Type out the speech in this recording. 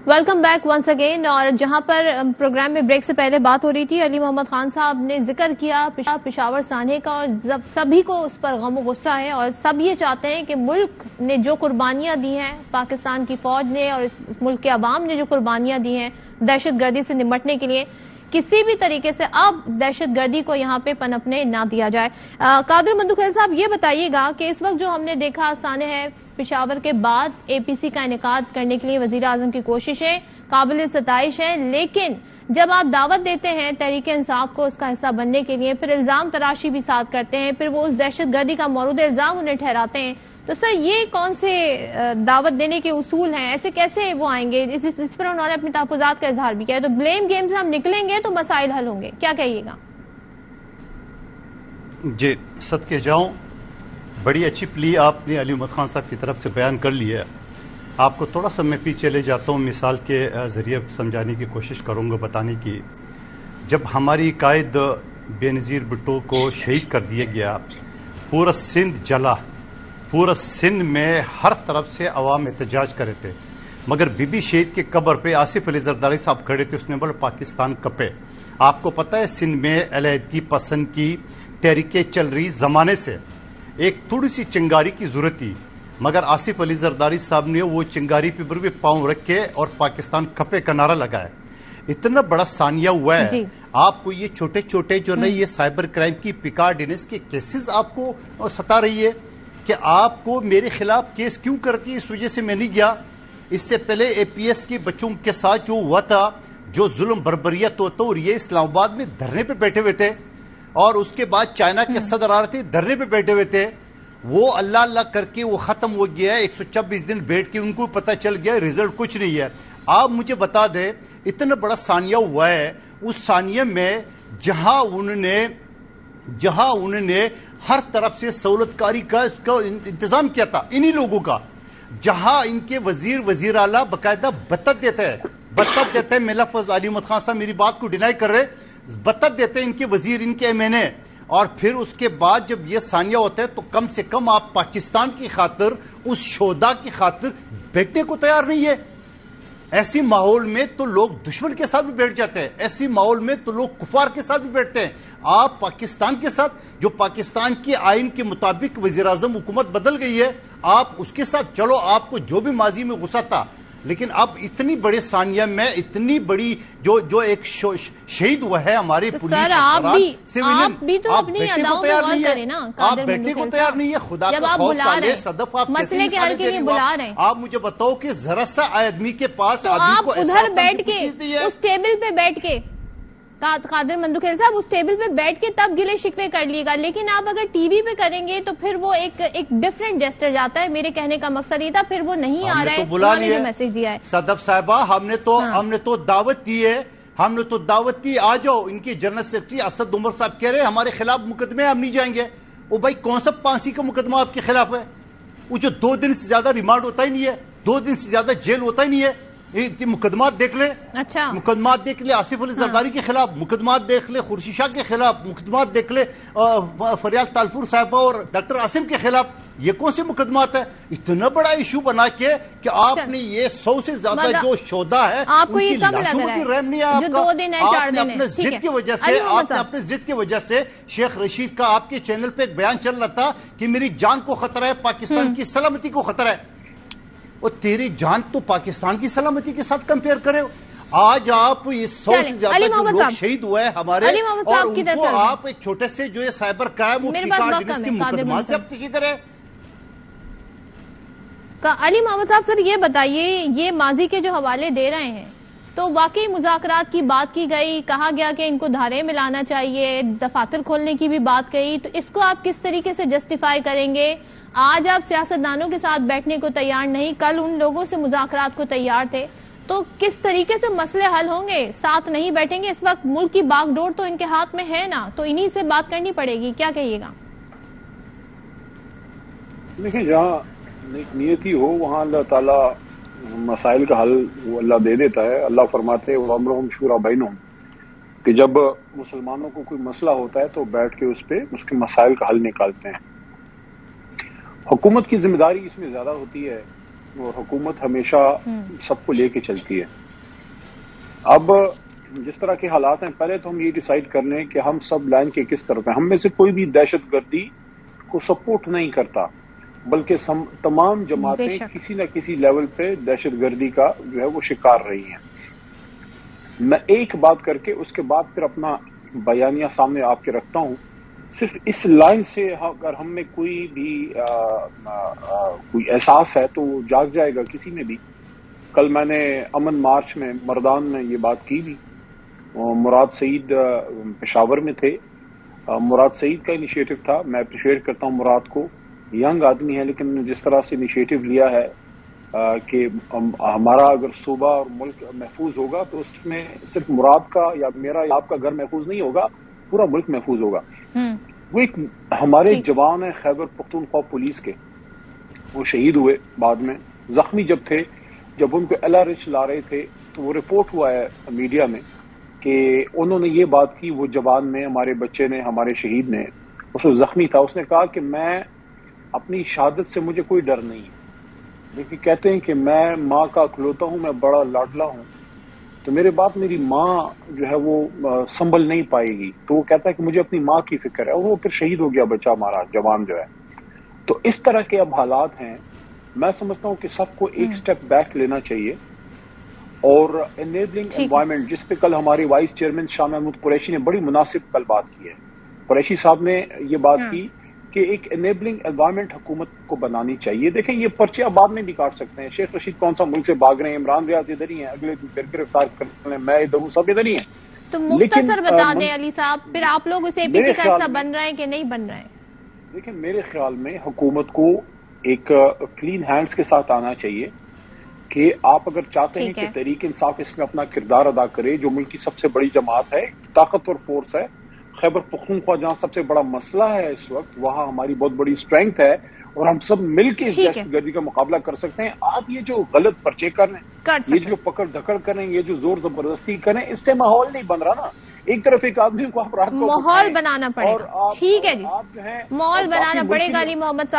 Welcome back once again. اور جہاں پر programme میں بریک سے پہلے بات ہو رہی تھی، علی محمد خان صاحب نے ذکر کیا پشاور سانحے کا، اور سبھی کو اس پر غم و غصہ ہے، اور سب یہ چاہتے ہیں کہ ملک نے جو قربانیاں دی ہیں، پاکستان کی فوج نے اور اس ملک کے عوام نے جو قربانیاں دی ہیں دہشت گردی سے نمٹنے کے لیے، کسی بھی طریقے سے اب دہشت گردی کو یہاں پہ پنپنے نہ دیا جائے. قادر مندوخیل صاحب یہ بتائیے گا کہ اس وقت جو ہم نے دیکھا سانحہ پشاور کے بعد اے پی سی کا انعقاد کرنے کے لیے وزیر اعظم کی کوششیں قابل ستائش ہیں، لیکن جب آپ دعوت دیتے ہیں تحریک انصاف کو اس کا حصہ بننے کے لیے، پھر الزام تراشی بھی ساتھ کرتے ہیں، پھر وہ اس دہشت گردی کا مورد الزام انہیں ٹھہراتے ہیں، تو سر یہ کون سے دعوت دینے کے اصول ہیں؟ ایسے کیسے وہ آئیں گے؟ اس پر انہوں نے اپنے تحفظات کا اظہار بھی کیا ہے. تو بلیم گیم سے ہم نکلیں گے تو مسائل حل ہوں گے، کیا کہیے گا؟ جی صدقے جاؤں، بڑی اچھی پلی آپ نے علی محمد خان صاحب کی طرف سے بیان کر لی ہے. آپ کو تھوڑا سا میں پیچھے لے جاتا ہوں، مثال کے ذریعے سمجھانے کی کوشش کروں گا، بتانے کی. جب ہماری قائد بے نظیر بھٹو کو شہید کر دیا گیا، پورا سندھ جلا، پورا سندھ میں ہر طرف سے عوام احتجاج کرے تھے، مگر بی بی شہید کے قبر پہ آصف علی زرداری صاحب کھڑے تھے، اس نے بولا پاکستان کپے. آپ کو پتہ ہے سندھ میں علیحدگی پسند کی تحریکیں چل رہی زمانے سے، ایک تھوڑی سی چنگاری کی ضرورت تھی، مگر آصف علی زرداری صاحب نے وہ چنگاری پہ بھی پاؤں رکھ کے اور پاکستان کپے کا نعرہ لگایا. اتنا بڑا ثانیہ ہوا ہے. آپ کو یہ چھوٹے چھوٹے جو نہیں، یہ سائبر کرائم کی پیکارڈینس کے کیسز آپ کو ستا رہی ہے کہ آپ کو میرے خلاف کیس کیوں کرتی ہے، اس وجہ سے میں نہیں گیا. اس سے پہلے اے پی ایس کے بچوں کے ساتھ جو ہوا تھا، جو ظلم بربریت ہوتا، اور یہ اسلام آباد میں دھرنے پہ بیٹھے ہوئے تھے، اور اس کے بعد چائنا کے صدر آ رہے تھے، دھرنے پہ بیٹھے ہوئے تھے. وہ اللہ اللہ کر کے وہ ختم ہو گیا ہے. 126 دن بیٹھ کے ان کو پتہ چل گیا رزلٹ کچھ نہیں ہے. آپ مجھے بتا دیں، اتنا بڑا ثانیہ ہوا ہے، اس ثانیہ میں جہاں انہوں نے ہر طرف سے سہولت کاری کا اس کا انتظام کیا تھا انہی لوگوں کا، جہاں ان کے وزیر اعلیٰ باقاعدہ بتت دیتے ہیں. میں لفظ علی محمد خان صاحب میری بات کو ڈینائی کر رہے، بتت دیتے ہیں ان کے وزیر، ان کے ایم این اے. اور پھر اس کے بعد جب یہ ثانیہ ہوتا ہے تو کم سے کم آپ پاکستان کی خاطر، اس شہداء کی خاطر بیٹھنے کو تیار نہیں ہے. ایسی ماحول میں تو لوگ دشمن کے ساتھ بھی بیٹھ جاتے ہیں، ایسی ماحول میں تو لوگ کفار کے ساتھ بھی بیٹھتے ہیں. آپ پاکستان کے ساتھ، جو پاکستان کے آئین کے مطابق وزیر اعظم حکومت بدل گئی ہے، آپ اس کے ساتھ چلو. آپ کو جو بھی ماضی میں غصہ تھا، لیکن اب اتنی بڑے ثانیہ میں اتنی بڑی جو ایک شہید ہوا ہے ہمارے پولیس افسران، سویلین، آپ بیٹھنے کو تیار نہیں ہے. آپ بیٹھنے کو تیار نہیں ہے. خدا کا خوف ڈالے صدف، آپ کیسے مثالیں دے رہی ہیں؟ آپ مجھے بتاؤ کہ ذرا سا آدمی کے پاس آدمی کو ادھر بیٹھ کے اس ٹیبل پہ بیٹھ کے، قادر مندوخیل صاحب اس ٹیبل پہ بیٹھ کے تب گلے شکوے کر لیے گا، لیکن آپ اگر ٹی وی پہ کریں گے تو پھر وہ ایک ڈیفرنٹ جیسٹر جاتا ہے. میرے کہنے کا مقصد یہ تھا، پھر وہ نہیں آ رہا ہے. انہوں نے جو میسج دیا ہے صدف صاحبہ، ہم نے تو دعوت دی ہے، آ جاؤ. ان کے جنرل سیکرٹری اسد عمر صاحب کہہ رہے ہیں ہمارے خلاف مقدمے، ہم نہیں جائیں گے. وہ بھائی کون سا پانسی کا مقدمہ آپ کے خلاف ہے؟ وہ جو 2 دن سے زیادہ ریمانڈ ہوتا ہی نہیں ہے، 2 دن سے زیادہ جیل ہوتا ہی نہیں ہے. مقدمات دیکھ لیں، مقدمات دیکھ لیں آصف علی زرداری کے خلاف، مقدمات دیکھ لیں خورشید شاہ کے خلاف، مقدمات دیکھ لیں فریال تالپور صاحبہ اور ڈاکٹر عاصم کے خلاف. یہ کون سے مقدمات ہے؟ اتنا بڑا ایشو بنا کے کہ آپ نے یہ 100 سے زیادہ جو شہداء ہے ان کی لاشوں پر بھی رحم نہیں ہے. آپ نے اپنے ضد کی وجہ سے شیخ رشید کا آپ کے چینل پہ ایک بیان چل رہا تھا کہ میری جان کو خطرہ ہے، پاکستان کی سلامتی کو خطرہ ہے. اور تیری جان تو پاکستان کی سلامتی کے ساتھ کمپیئر کرے ہو. آج آپ یہ 100 سے زیادہ جو لوگ شہید ہوئے ہیں ہمارے، اور ان کو آپ ایک چھوٹے سے جو یہ سائبر کرائم کی مقدمات ضبط کی کرے. علی محمد صاحب سر یہ بتائیے، یہ ماضی کے جو حوالے دے رہے ہیں تو واقعی مذاکرات کی بات کی گئی، کہا گیا کہ ان کو دھارے میں لانا چاہیے، دفاتر کھولنے کی بھی بات کہی، تو اس کو آپ کس طریقے سے جسٹیفائی کریں گے؟ آج آپ سیاستدانوں کے ساتھ بیٹھنے کو تیار نہیں، کل ان لوگوں سے مذاکرات کو تیار تھے، تو کس طریقے سے مسئلے حل ہوں گے؟ ساتھ نہیں بیٹھیں گے. اس وقت ملک کی باغ ڈور تو ان کے ہاتھ میں ہے نا، تو انہی سے بات کرنی پڑے گی. کیا کہیے گا؟ دیکھیں، جہاں نیتی ہو وہاں اللہ تعالیٰ مسائل کا حل وہ اللہ دے دیتا ہے. اللہ فرماتے ہیں وَأَمْرُهُمْ شُورَىٰ بَيْنَهُمْ، کہ جب مسلمانوں کو کوئی مسئلہ ہوتا ہے تو بیٹھ کے اس کے مسائل کا حل نکالتے ہیں. حکومت کی ذمہ داری اس میں زیادہ ہوتی ہے اور حکومت ہمیشہ سب کو لے کے چلتی ہے. اب جس طرح کے حالات ہیں، پہلے تو ہم یہ ڈیسائیڈ کر لیں کہ ہم سب لائن کے کس طرف ہیں. ہم میں سے کوئی بھی دہشت گردی کو سپورٹ نہیں کرتا، بلکہ تمام جماعتیں کسی نہ کسی لیول پہ دہشت گردی کا جو ہے وہ شکار رہی ہیں. میں ایک بات کر کے اس کے بعد پھر اپنا بیانیہ سامنے آپ کے رکھتا ہوں. صرف اس لائن سے اگر ہم میں کوئی بھی کوئی احساس ہے تو وہ جاگ جائے گا کسی میں بھی. کل میں نے امن مارچ میں مردان میں یہ بات کی بھی. مراد سعید پشاور میں تھے. مراد سعید کا انیشیٹو تھا. میں اپریشیٹ کرتا ہوں مراد کو. ینگ آدمی ہے، لیکن جس طرح سے انیشیٹو لیا ہے کہ ہمارا اگر صوبہ اور ملک محفوظ ہوگا تو اس میں صرف مراد کا یا میرا یا آپ کا گھر محفوظ نہیں ہوگا، پورا ملک محفوظ ہوگا. وہ ایک ہمارے جوان ہیں خیبر پختونخوا پولیس کے، وہ شہید ہوئے. بعد میں زخمی جب تھے، جب ان کو LRH لا رہے تھے تو وہ رپورٹ ہوا ہے میڈیا میں کہ انہوں نے یہ بات کی، وہ جوان نے، ہمارے بچے نے، ہمارے شہید نے، اس کو زخمی تھا. اس نے کہا کہ میں اپنی شہادت سے مجھے کوئی ڈر نہیں ہے، لیکن کہتے ہیں کہ میں ماں کا اکلوتا ہوں، میں بڑا لاڈلا ہوں، تو میرے بعد میری ماں جو ہے وہ سنبھل نہیں پائے گی. تو وہ کہتا ہے کہ مجھے اپنی ماں کی فکر ہے. اور وہ پھر شہید ہو گیا بچہ ہمارا جوان جو ہے. تو اس طرح کے اب حالات ہیں. میں سمجھتا ہوں کہ سب کو ایک سٹیپ بیک لینا چاہیے اور انیبلنگ انوائرمنٹ، جس پہ کل ہمارے وائس چیئرمین شاہ محمود قریشی نے بڑی مناسب کل بات کی ہے. قریشی صاحب نے یہ بات کی کہ ایک انیبلنگ انوائرمنٹ حکومت کو بنانی چاہیے. دیکھیں یہ پرچے اب بعد میں بھی کاٹ سکتے ہیں. شیخ رشید کون سا ملک سے بھاگ رہے ہیں، عمران ریاض ادھر ہی ہیں، اگلے دن پھر گرفتار کر لیں، میں ادھر ہوں، سب ادھر ہی ہیں. تو مختصر بتا دیں علی صاحب، پھر آپ لوگ اسے APC کا حصہ بن رہے ہیں کہ نہیں بن رہے ہیں؟ دیکھیں میرے خیال میں حکومت کو ایک کلین ہینڈز کے ساتھ آنا چاہیے کہ آپ اگر چاہتے ہیں کہ تحریک انصاف اس میں اپنا کردار ادا کرے، جو ملک کی سب سے بڑی جماعت ہے، طاقتور فورس ہے. خیبر پختونخوا جہاں سب سے بڑا مسئلہ ہے اس وقت، وہاں ہماری بہت بڑی اسٹرینگتھ ہے اور ہم سب مل کے اس دہشت گردی کا مقابلہ کر سکتے ہیں. آپ یہ جو غلط پرچے کر رہے ہیں، یہ جو پکڑ دھکڑ کریں، یہ جو زور زبردستی کریں، اس سے ماحول نہیں بن رہا نا. ایک طرف ایک آدمی کو آپ رات کو ماحول بنانا پڑے گا. ٹھیک ہے جی، آپ جو ہے ماحول بنانا پڑے گا. علی محمد صاحب